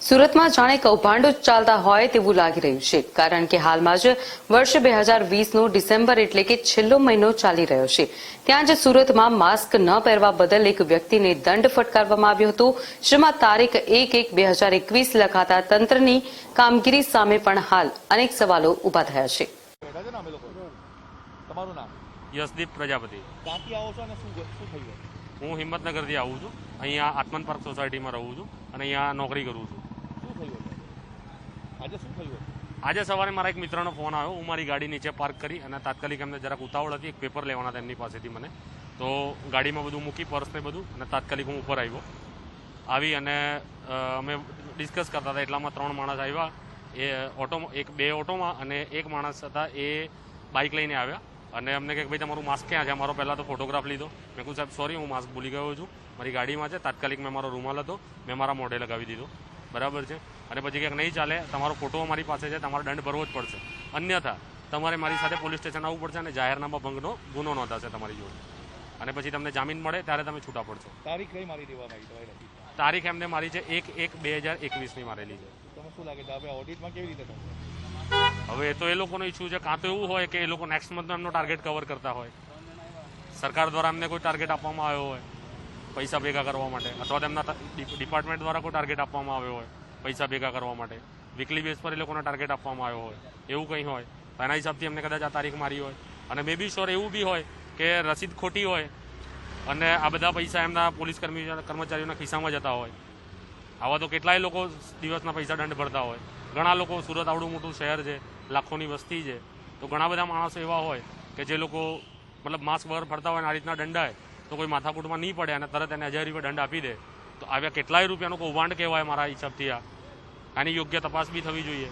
સુરતમાં જાણે કૌભાંડો ચાલતા હોય તેવું લાગી રહ્યું છે, કારણ કે હાલમાં જ વર્ષ 2020નો ડિસેમ્બર એટલે કે છેલ્લો મહિનો ચાલી રહ્યો છે. ત્યાં જ સુરતમાં માસ્ક ન પહેરવા બદલ એક વ્યક્તિને દંડ ફટકારવામાં આવ્યો હતો, જેમાં તારીખ 1/1/2021 લખાતા તંત્રની કામગીરી સામે પણ હાલ અનેક સવાલો ઉભા થયા છે. તમારું નામ? યશદીપ પ્રજાપતિ. ક્યાંથી આવો છો અને શું થયું? હું હિંમતનગરથી આવું છું. અહીંયા આત્મન પાર્ક સોસાયટીમાં રહું છું અને અહીંયા નોકરી કરું છું. શું થયું? આજે શું થયું? આજે સવારે મારા એક મિત્રનો ફોન આવ્યો. હું મારી ગાડી નીચે પાર્ક કરી અને તાત્કાલિક એમને જરાક ઉતાવળ હતી, એક પેપર લેવાના હતા એમની પાસેથી મને. તો ગાડીમાં બધું મૂકી, પર્સને બધું, અને તાત્કાલિક હું ઉપર આવી અને અમે ડિસ્કસ કરતા હતા. એટલામાં 3 માણસ આવ્યા. એ ઓટોમાં, બે ઓટોમાં, અને એક માણસ હતા એ બાઇક લઈને આવ્યા અને અમને કહે, ભાઈ તમારું માસ્ક ક્યાં છે? અમારો પહેલાં તો ફોટોગ્રાફ લીધો. મેં કહ્યું, સાહેબ સોરી, હું માસ્ક ભૂલી ગયો છું, મારી ગાડીમાં છે. તાત્કાલિક મેં મારો રૂમાલ હતો, મેં મારા મોઢે લગાવી દીધો. બરાબર છે. અને પછી ક્યાંક નહીં ચાલે, તમારો ફોટો અમારી પાસે છે, તમારે દંડ ભરવો જ પડશે, અન્યથા તમારે મારી સાથે પોલીસ સ્ટેશન આવવું પડશે અને જાહેરનામા ભંગનો ગુનો નોંધાશે તમારી જોડે. અને પછી તમને જામીન મળે ત્યારે તમે છૂટા પડશો. તારીખ કઈ મારી દેવામાં આવી? તારીખ એમને મારી છે 1/1/2021ની મારેલી છે. તમને શું લાગે છે હવે ઓડિટમાં કેવી રીતે થશે? હવે એ તો એ લોકોનો ઇસ્યુ છે. કાં તો એવું હોય કે એ લોકો નેક્સ્ટ મંથનો એમનો ટાર્ગેટ કવર કરતા હોય, સરકાર દ્વારા એમને કોઈ ટાર્ગેટ આપવામાં આવ્યો હોય પૈસા ભેગા કરવા માટે, અથવા તો એમના ડિપાર્ટમેન્ટ દ્વારા કોઈ ટાર્ગેટ આપવામાં આવ્યો હોય પૈસા ભેગા કરવા માટે, વીકલી બેઝ પર એ લોકોને ટાર્ગેટ આપવામાં આવ્યો હોય, એવું કંઈ હોય તો એના હિસાબથી એમને કદાચ આ તારીખ મારી હોય. અને મે બી શ્યોર એવું બી હોય કે રસીદ ખોટી હોય અને આ બધા પૈસા એમના પોલીસ કર્મચારીઓના ખિસ્સામાં જતા હોય. આવા તો કેટલાય લોકો દિવસના પૈસા દંડ ભરતા હોય. ઘણા લોકો, સુરત આવડું મોટું શહેર છે, લાખોની વસ્તી છે, તો ઘણા બધા માણસો એવા હોય કે જે લોકો મતલબ માસ્ક વગર ફરતા હોય અને આ રીતના દંડાય તો કોઈ માથાકૂટમાં નહીં પડે અને તરત એને 1000 રૂપિયા દંડ આપી દે, તો આવ્યા કેટલાય રૂપિયાનું કૌભાંડ કહેવાય મારા હિસાબથી. આની યોગ્ય તપાસ બી થવી જોઈએ.